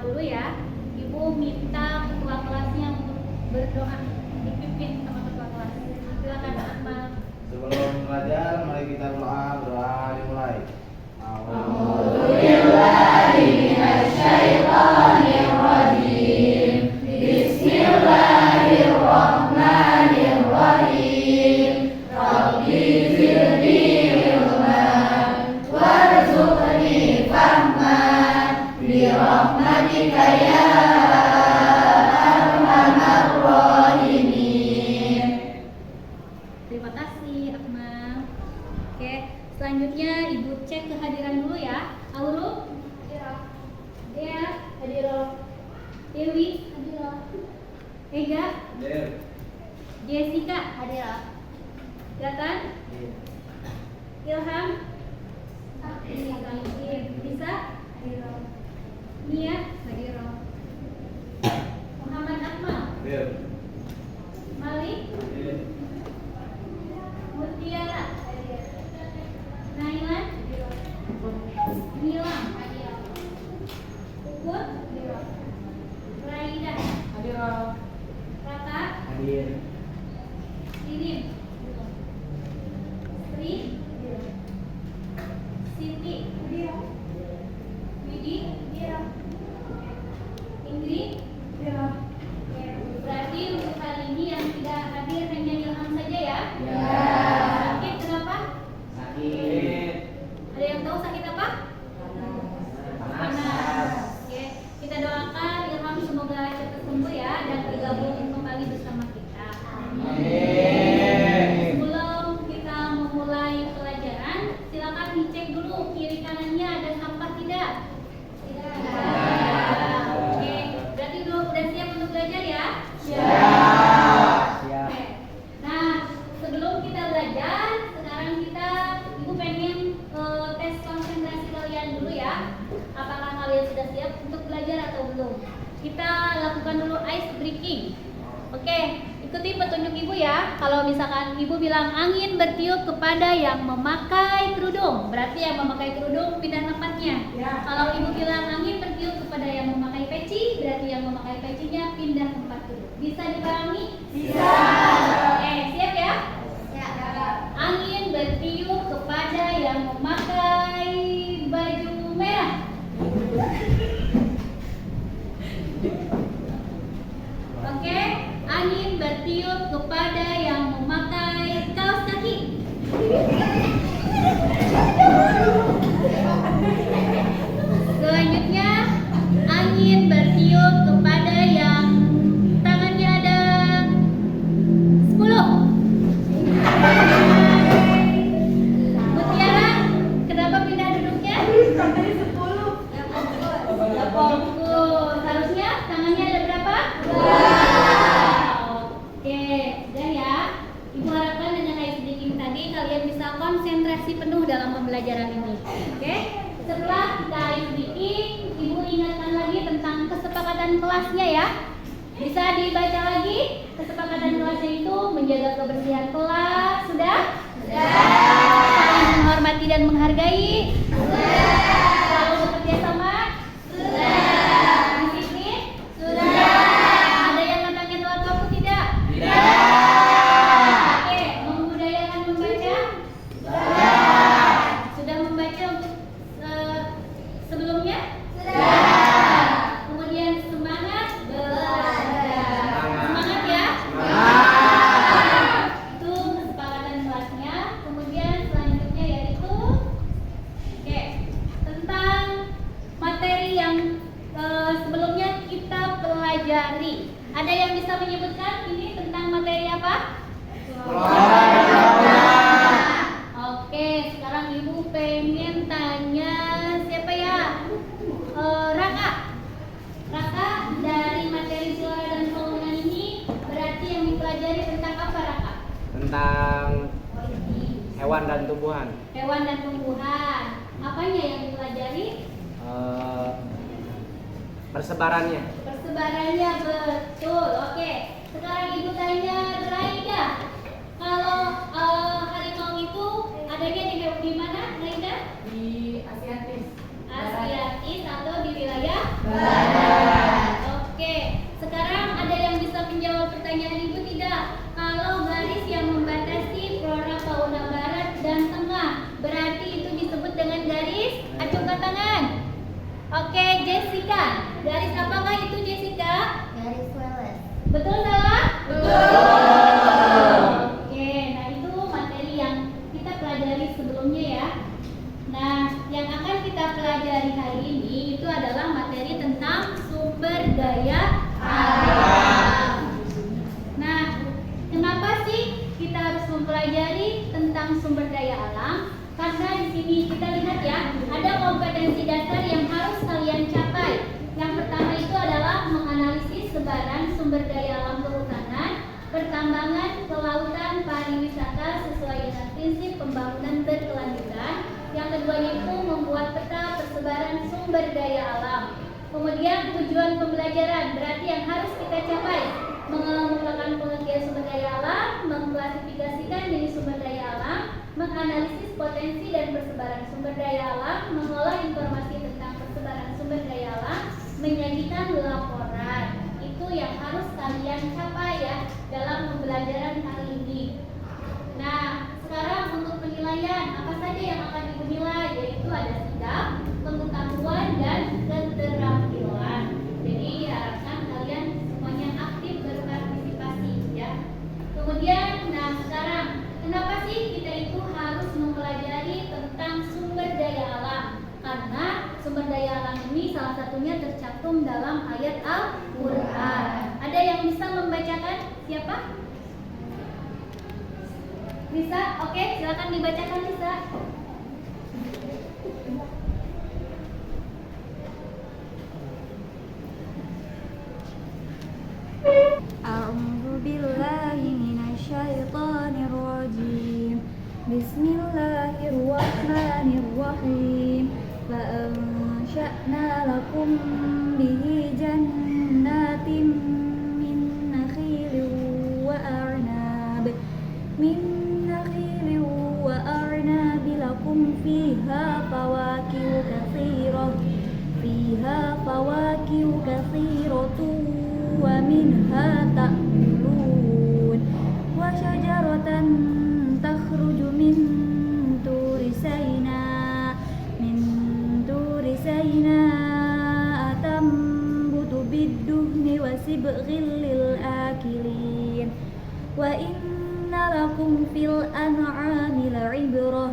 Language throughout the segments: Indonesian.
dulu ya. Ibu minta ketua kelasnya untuk berdoa, dipimpin sama ketua kelas. Silakan Akmal. Sebelum belajar, mari kita berdoa dimulai. A'udzubillahiminasyaitonirrajim. Bismillahirrahmanirrahim. Rabbi zidni ilman warzuqni fahman birahmatika ya arhamar rahimin. Terima kasih Akmal. Oke, selanjutnya Ibu cek kehadiran dulu ya. Aurul, Dea, hadirah. Dewi, hadirah. Ega, Hadir. Jessica, hadirah. Gatan, Ilham, Lisa, hadirah. Nia, hadirah. Muhammad Akmal, Hadir. Malik, Hadir. Mutiara, Nailan, Nilam, Ukur, Raida, Raka, Hadir. Sirin, Sri, Siti, Widi, Ingrid. Berarti untuk kali ini yang tidak hadir hanya Ilham saja ya? Sakit kenapa? Sakit. Ada yang tahu sakit apa? Panas. Oke, kita doakan Ilham semoga cepat sembuh ya dan bergabung kembali bersama kita. Sebelum kita memulai pelajaran, silakan dicek dulu kiri kanannya ada sampah tidak? Tidak. Oke, berarti udah siap untuk belajar ya? Siap. Oke. Nah, sebelum kita belajar, sekarang Ibu pengen tes konsentrasi kalian dulu ya. Apakah kalian sudah siap untuk belajar atau belum? Kita lakukan dulu ice breaking. Oke, ikuti petunjuk Ibu ya. Kalau misalkan Ibu bilang angin bertiup kepada yang memakai kerudung, berarti yang memakai kerudung pindah tempatnya. Kalau Ibu bilang angin bertiup kepada yang memakai peci, berarti yang memakai pecinya pindah tempat duduk. Bisa dipahami? Bisa. Oke, siap ya? Angin bertiup kepada yang memakai baju merah. Oke, angin bertiup kepada yang memakai kaos kaki. Selanjutnya, angin bertiup kepada yang tangannya ada 10. Mutiara, kenapa pindah duduknya? Fokus. Harusnya tangannya ada berapa? 2. Oke, udah ya. Ibu harapkan dengan ice breaking tadi kalian bisa konsentrasi penuh dalam pembelajaran ini. Oke? Setelah kita ice breaking, Ibu ingatkan lagi tentang kesepakatan kelasnya ya. Bisa dibaca lagi? Kesepakatan kelasnya itu menjaga kebersihan kelas. Sudah? Saling menghormati dan menghargai. Selalu bekerja sama. Disiplin. Ada yang nantangin luar waktu tidak? Oke, membudayakan membaca. Sudah membaca untuk sebelumnya? Kemudian semangat belajar. Semangat ya. Itu kesepakatan kelasnya. Kemudian selanjutnya yaitu tentang materi yang sebelumnya kita pelajari. Ada yang bisa menyebutkan ini tentang materi apa? Oke, sekarang Ibu pengen tanya siapa ya? Raka. Raka, dari materi suara dan bangunan ini berarti yang dipelajari tentang apa, Raka? Tentang hewan dan tumbuhan. Hewan dan tumbuhan. Apanya yang dipelajari? Persebarannya. Persebarannya, betul. Oke, sekarang Ibu tanya Raida. Kalau harimau itu adanya di mana, Raida? Di Asiatis. Asiatis atau di wilayah Barat. Jessica. Garis apakah itu Jessica? Garis Welles. Betul salah? Betul. Oke, nah itu materi yang kita pelajari sebelumnya ya. Nah, yang akan kita pelajari hari ini itu adalah materi tentang sumber daya alam. Nah, kenapa sih kita harus mempelajari tentang sumber daya alam? Karena di sini kita lihat ya, ada kompetensi dasar yang harus kalian capai. Yang pertama itu adalah menganalisis sebaran sumber daya alam kehutanan, pertambangan, kelautan, pariwisata sesuai dengan prinsip pembangunan berkelanjutan. Yang keduanya itu membuat peta persebaran sumber daya alam. Kemudian tujuan pembelajaran berarti yang harus kita capai mengemukakan pengertian sumber daya alam, mengklasifikasikan jenis sumber daya alam, menganalisis potensi dan persebaran sumber daya alam, mengolah informasi tentang persebaran sumber daya alam, menyajikan laporan. Itu yang harus kalian capai ya dalam pembelajaran kali ini. Nah, sekarang untuk penilaian, apa saja yang akan dinilai? Yaitu ada sikap, pengetahuan, dan keterampilan. Jadi diharapkan kalian semuanya aktif berpartisipasi ya. Kemudian, nah sekarang kenapa sih kita itu harus mempelajari tentang sumber daya alam? Karena sumber daya alam ini salah satunya tercantum dalam ayat Al-Quran. Ada yang bisa membacakan? Siapa? Bisa? Oke, silakan dibacakan Lisa. A'udzu billahi minasyaitonir rajim. Bismillahirrahmanirrahim. Fa ansha'na lakum bihi jannatin min nakhilin wa a'nab. Lakum fiha fawakihu katsiratun wa minha ta'kulun wa syajaratan takhruju min turi sayna atambutu bid-duhni wa sibghil lil akilin wa inna lakum fil an'ami la'ibrah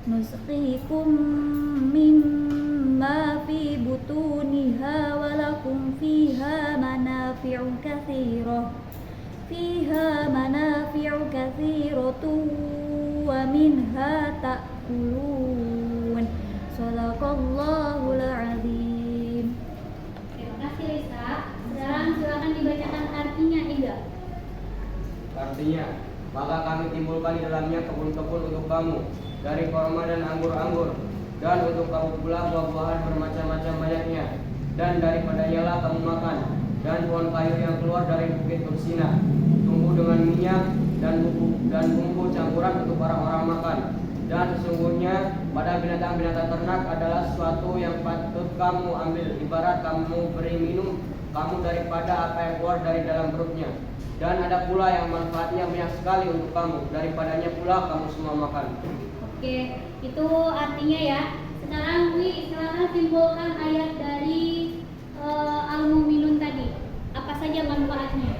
nusqikum mimma fi butuniha wa lakum fiha manafi'u katsiratun wa minha ta'kulun. Shadaqallahul azim. Terima kasih Lisa. Sekarang silakan dibacakan artinya Ida. Artinya, maka kami timbulkan di dalamnya kebun-kebun untuk kamu dari korma dan anggur-anggur, dan untuk kamu pula buah-buahan bermacam-macam banyaknya, dan daripada ialah kamu makan, dan pohon kayu yang keluar dari bukit Tursina, tumbuh dengan minyak dan bumbu campuran untuk orang-orang makan. Dan sesungguhnya pada binatang-binatang ternak adalah sesuatu yang patut kamu ambil, ibarat kamu beri minum kamu daripada apa yang keluar dari dalam perutnya. Dan ada pula yang manfaatnya banyak sekali untuk kamu, daripadanya pula kamu semua makan. Oke, itu artinya ya. Sekarang Wi, silakan simpulkan ayat dari Al-Mu'minun tadi. Apa saja manfaatnya?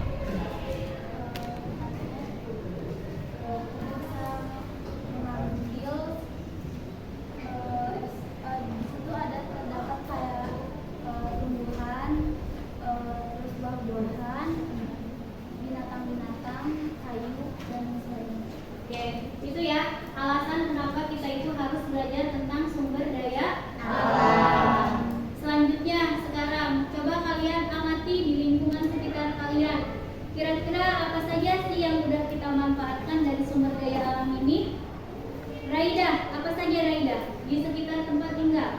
Itu ada terdapat kayak tumbuhan, terus buah-buahan, binatang-binatang, kayu dan sebagainya. Oke, itu ya alasan kenapa kita itu harus belajar tentang sumber daya alam. Selanjutnya sekarang coba kalian amati di lingkungan sekitar kalian. Kira-kira apa saja sih yang udah kita manfaatkan dari sumber daya alam ini? Raida, apa saja Raida? Di sekitar tempat tinggal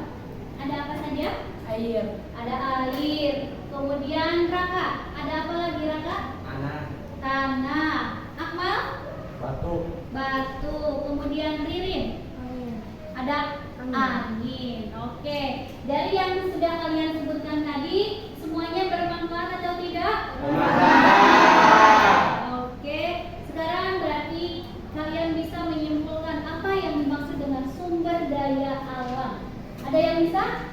ada apa saja? Air. Ada air. Kemudian Raka, ada apa lagi Raka? Tanah. Akmal? Batu. Kemudian Ririn? Ada angin. Oke. Dari yang sudah kalian sebutkan tadi, semuanya bermanfaat atau tidak? Oke. Sekarang berarti kalian bisa menyimpulkan apa yang dimaksud dengan sumber daya alam. Ada yang bisa?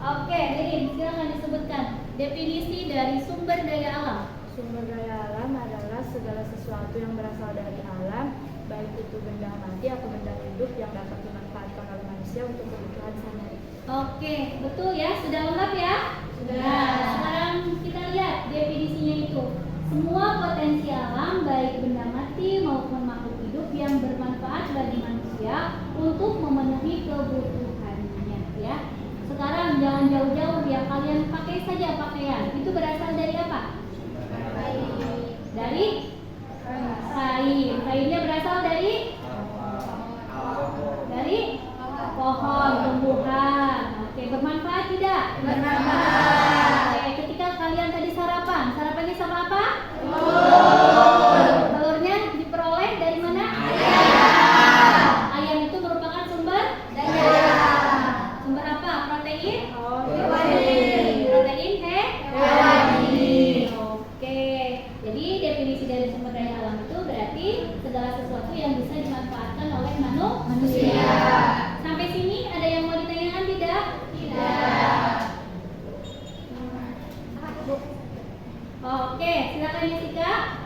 Oke, Ririn, silakan disebutkan definisi dari sumber daya alam. Sumber daya alam adalah segala sesuatu yang berasal dari alam, baik itu benda mati atau benda hidup yang dapat dimanfaatkan oleh manusia untuk kebutuhan sehari-hari. Oke, betul ya, sudah lengkap ya? Sudah. Sekarang kita lihat definisinya itu. Semua potensi alam, baik benda mati maupun makhluk hidup yang bermanfaat bagi manusia untuk memenuhi kebutuhannya ya. Sekarang jangan jauh-jauh ya, kalian pakai saja pakaian. Itu berasal dari apa? Dari kain. Kainnya berasal dari pohon, tumbuhan. Oke, bermanfaat tidak? Bermanfaat. Oke, ketika kalian tadi sarapannya sama apa? Telurnya diperoleh dari mana? Ayam itu merupakan sumber daya. Sumber apa? Protein? Protein hewani. Oke. Jadi definisi dari sumber daya alam itu berarti segala sesuatu yang bisa dimanfaatkan oleh manusia. Sampai sini ada yang mau ditanyakan tidak? Tidak. Oke, silakan Jessica.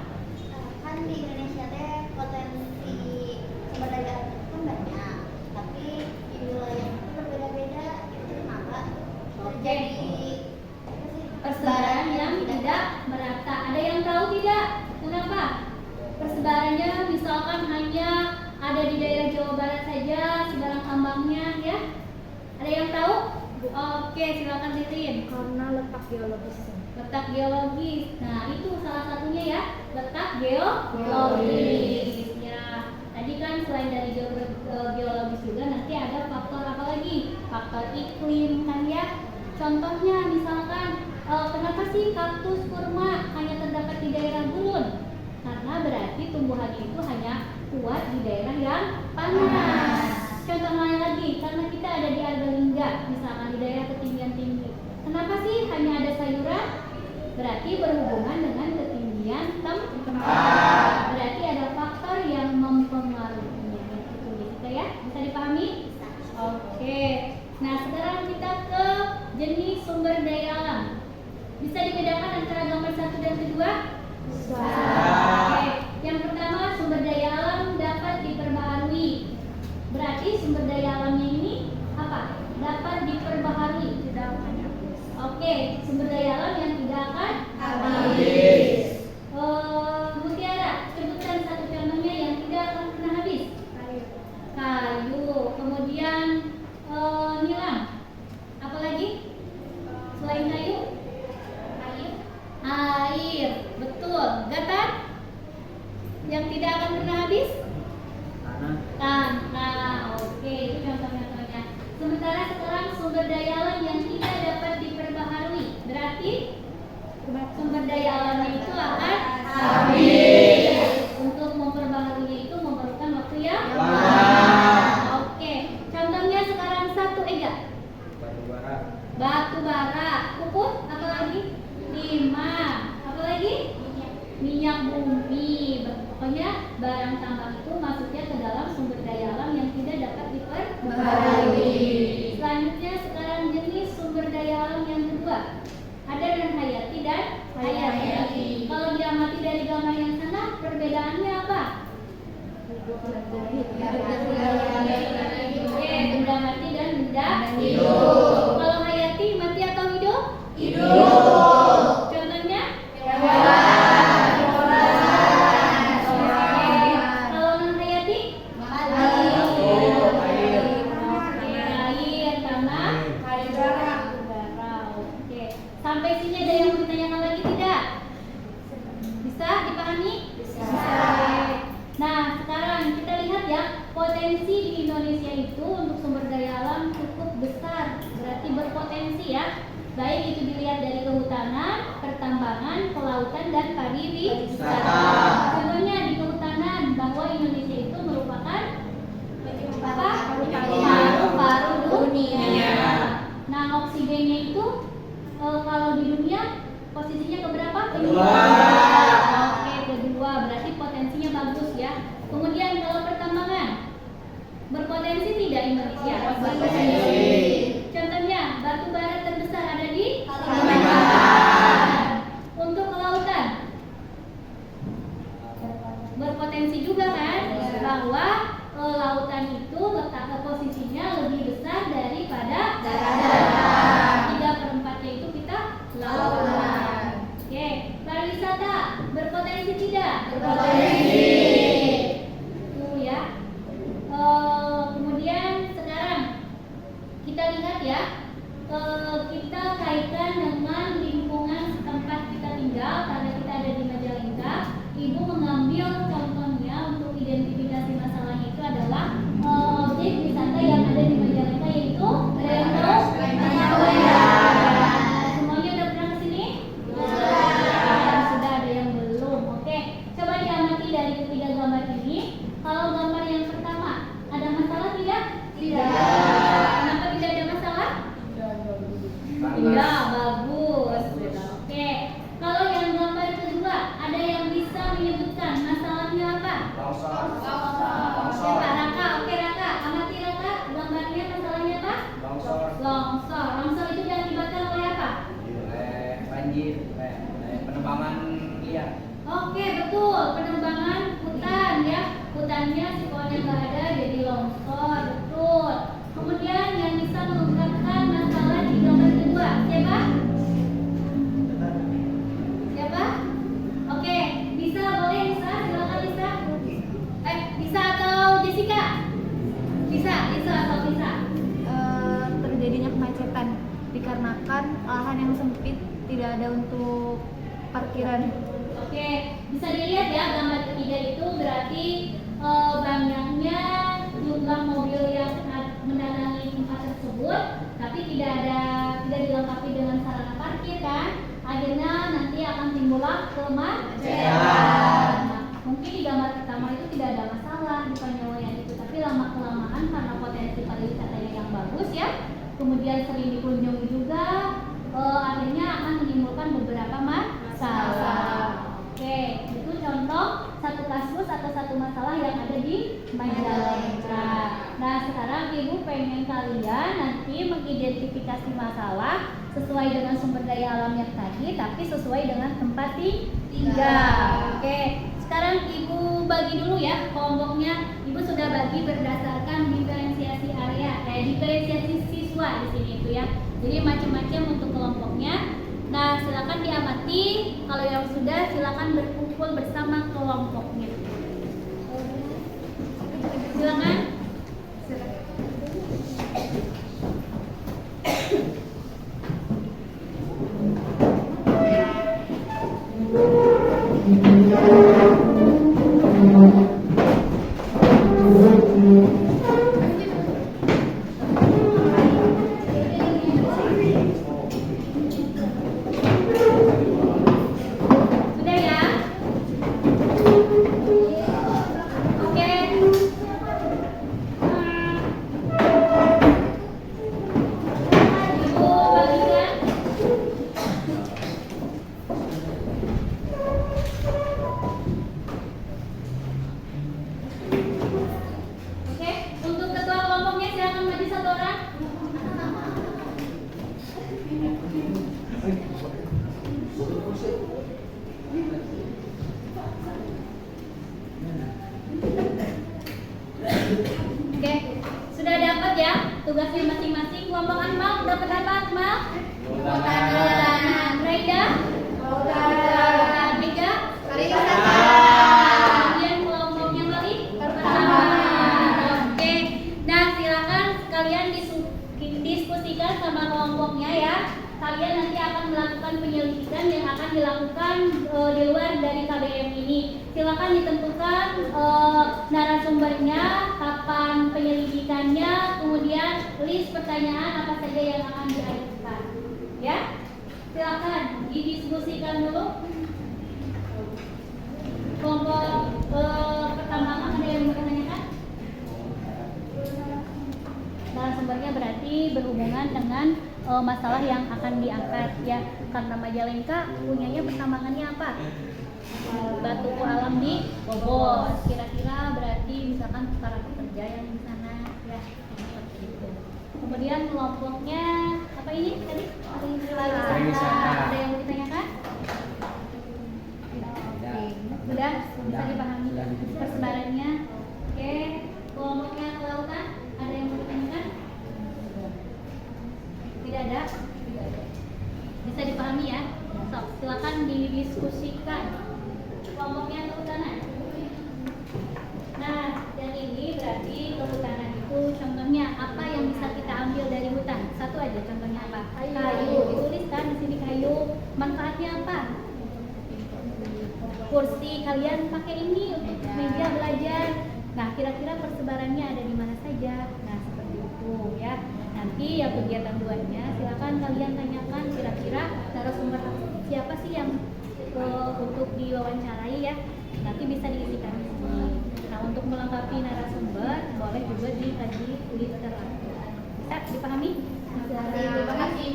Kan di Indonesia teh potensi sumber daya alam itu kan banyak, tapi di wilayah itu berbeda-beda. Itu kenapa terjadi Persebaran yang tidak merata. Ada yang tahu tidak? Kenapa? Persebarannya misalkan hanya ada di daerah Jawa Barat saja, sebarang tambangnya ya. Ada yang tahu? Oke, silakan Ririn. Karena letak geologisnya. Letak geologis. Nah, itu salah satunya ya, letak geologis ya. Tadi kan selain dari geologis juga nanti ada faktor apa lagi? Faktor iklim kan ya. Contohnya misalkan kenapa sih kaktus kurma hanya terdapat di daerah gurun? Karena berarti tumbuhannya itu hanya kuat di daerah yang panas. Contoh lain lagi, karena kita ada di Arbalingga, misalkan di daerah ketinggian tinggi. Kenapa sih hanya ada sayuran? Berarti berhubungan dengan ketinggian tempat. Berarti ada faktor yang mempengaruhinya. Itu bisa ya? Bisa dipahami? Oke. Nah, sekarang kita ke jenis sumber daya alam. Bisa dibedakan antara gambar 1 dan kedua? Bisa. Oke. Yang pertama, sumber daya alam dapat diperbaharui. Berarti sumber daya alamnya ini apa? Dapat diperbaharui. Tidak akan habis. Oke, sumber daya alam yang tidak akan habis. Mutiara, sebutkan satu contohnya yang tidak akan pernah habis. Kayu. Kemudian nilam. Apalagi? Selain kayu? Air. Betul. Gatar? Yang tidak akan pernah habis? Tanah. Oke, itu contoh-contohnya. Sementara sekarang sumber daya alam yang tidak dapat diperbaharui, berarti sumber daya alamnya itu akan habis. Untuk memperbaharuinya itu memerlukan waktu yang lama. Oke, contohnya sekarang 1 Ega. Batu bara. Pupuk, apa lagi? Timah. Apa lagi? Minyak bumi. Pokoknya barang tambang itu masuknya ke dalam sumber daya alam yang tidak dapat diperbaharui. Selanjutnya sekarang jenis sumber daya alam yang kedua. Ada dan hayati dan hayati. Kalau diamati dari gambar yang sana, perbedaannya apa? Oke, benda mati dan benda hidup. Kalau hayati, mati atau hidup? Hidup. Contohnya? Kalau non hayati? Air, tanah, udara. Oke. Sampai sini ada yang mau ditanyakan lagi tidak? Bisa dipahami? Bisa. Nah, sekarang kita lihat ya, potensi di Indonesia itu untuk sumber daya alam cukup besar, berarti berpotensi ya. Baik itu dilihat dari kehutanan, pertambangan, kelautan, dan pariwisata. Contohnya di kehutanan, bahwa Indonesia itu merupakan apa? Paru-paru dunia. Nah, oksigennya itu kalau di dunia posisinya keberapa? Kedua. Oke, kedua. Berarti potensinya bagus ya. Kemudian kalau pertambangan, berpotensi tidak Indonesia? Berpotensi. Contohnya batu bara Tinggal, bagus. Oke. Kalau yang gambar kedua, ada yang bisa menyebutkan masalahnya apa? Longsor. Siapa? Raka. Oke, Raka. Amati Raka. Gambarnya masalahnya apa? Longsor. Longsor. Longsor itu diakibatkan oleh apa? Oleh banjir, penebangan liar. Oke, betul. Penerbangan hutan ya. Hutannya si pohonnya nggak ada jadi longsor. Betul. Kemudian yang bisa mengungkapkan masalah di gambar kedua, siapa? Siapa? Oke, bisa, boleh Lisa, silakan Lisa. Lisa atau Jessica? Lisa atau Lisa? Terjadinya kemacetan dikarenakan lahan yang sempit, tidak ada untuk parkiran. Oke, bisa dilihat ya gambar ketiga itu berarti banyaknya jumlah mobil yang mendatangi tempat tersebut, tapi tidak dilengkapi dengan sarana parkir kan? Akhirnya nanti akan timbullah kemacetan. Nah, mungkin di gambar pertama itu tidak ada masalah di penyesuaian itu, tapi lama kelamaan karena potensi pariwisatanya yang bagus ya, kemudian sering dikunjungi juga, akhirnya akan menimbulkan beberapa masalah. Oke, itu contoh satu kasus atau satu masalah yang ada di Majalengka. Nah, sekarang Ibu pengen kalian nanti mengidentifikasi masalah sesuai dengan sumber daya alam yang tadi, tapi sesuai dengan tempat tinggal. Oke, sekarang Ibu bagi dulu ya kelompoknya. Ibu sudah bagi berdasarkan diferensiasi area, diferensiasi siswa di sini itu ya. Jadi macam-macam untuk kelompoknya. Nah, silakan diamati. Kalau yang sudah, silakan berkumpul bersama kelompoknya. Silakan. Sudah ya? Oke. Ibu bagikan. Oke, untuk ketua kelompoknya silakan maju satu orang. Oke, sudah dapat ya tugasnya masing-masing. Kelompok Akmal dapat apa Akmal? Kehutanan. Raida? Kehutanan. Mega? Pariwisata. Kemudian kelompoknya Mali? Pertamanan. Oke, nah silakan kalian diskusikan sama kelompoknya ya. Kalian nanti akan melakukan penyelidikan yang akan dilakukan di luar dari KBM ini. Silakan ditentukan narasumbernya, kapan penyelidikannya, kemudian list pertanyaan apa saja yang akan diajukan. Ya, silakan didiskusikan dulu. Kelompok pertama ada yang mau ditanyakan? Narasumbernya berarti berhubungan dengan masalah yang akan diangkat ya, karena Majalengka punyanya pertambangannya apa? Batu alam di Bogor. Kira-kira berarti misalkan para pekerja yang di sana ya, seperti itu. Kemudian kelompoknya apa ini tadi? Pariwisata. Ada yang mau ditanyakan? Sudah bisa dipahami persebarannya. Oke, kelompoknya kelautan ada yang mau ditanyakan? Tidak ada? Bisa dipahami ya? So, silakan didiskusikan. Kelompoknya kehutanan. Nah, yang ini berarti kehutanan itu contohnya apa yang bisa kita ambil dari hutan? Satu aja contohnya apa? Kayu. Dituliskan di sini kayu. Manfaatnya apa? Kursi kalian pakai ini untuk meja belajar. Nah, kira-kira persebarannya ada di mana saja? Nah, seperti itu ya. Nanti ya kegiatan duanya silakan kalian tanyakan kira-kira narasumber siapa sih yang untuk diwawancarai ya. Nanti bisa diisikan di sini. Nah, untuk melengkapi narasumber boleh juga dikaji literatur. Bisa dipahami? Terima kasih.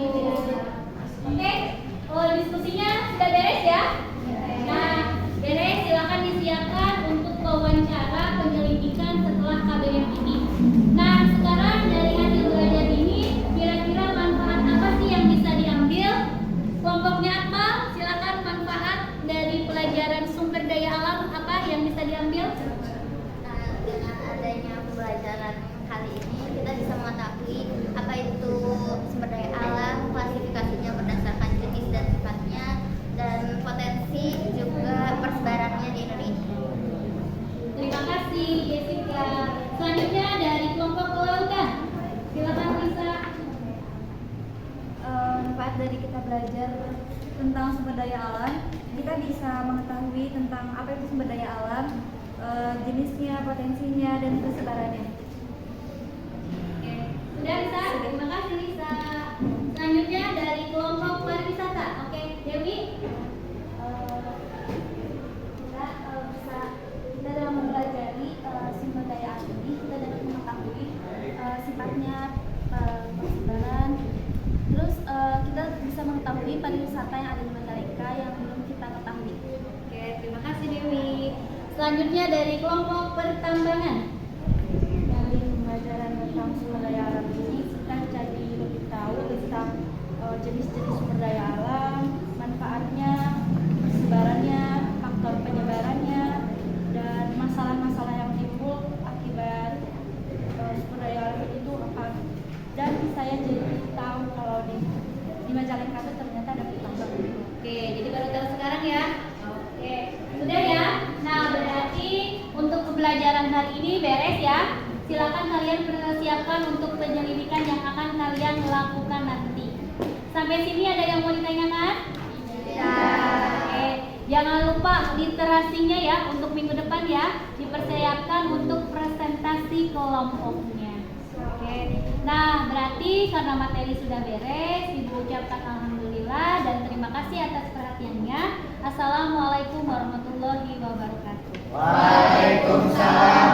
manfaat dari kita belajar tentang sumber daya alam, kita bisa mengetahui tentang apa itu sumber daya alam, jenisnya, potensinya, dan persebarannya. Oke, sudah Lisa? Terima kasih Lisa. Selanjutnya dari kelompok pariwisata. Oke, Dewi. Kita dalam mempelajari sumber daya alam ini, kita dapat mengetahui sifatnya, persebaran. Terus kita bisa mengetahui pariwisata yang ada di Mandalika yang belum kita ketahui. Oke, terima kasih Dewi. Selanjutnya dari kelompok pertambangan. Dari pembelajaran tentang sumber daya alam ini, kita jadi lebih tahu tentang jenis-jenis sumber daya alam, manfaatnya, persebarannya, faktor penyebarannya, dan masalah-masalah yang timbul akibat sumber daya alam itu apa. Dan saya jadi tahu kalau di Majalengka itu ternyata ada tambang. Oke, jadi baru tahu sekarang ya. Oke, sudah ya. Nah, berarti untuk pembelajaran hari ini beres ya. Silakan kalian persiapkan untuk penyelidikan yang akan kalian lakukan nanti. Sampai sini ada yang mau ditanyakan? Ya. Oke, jangan lupa literasinya ya untuk minggu depan ya. Dipersiapkan untuk presentasi kelompoknya. Oke. Nah, berarti karena materi sudah beres, Ibu ucapkan alhamdulillah dan terima kasih atas perhatiannya. Assalamualaikum warahmatullahi wabarakatuh. Waalaikumsalam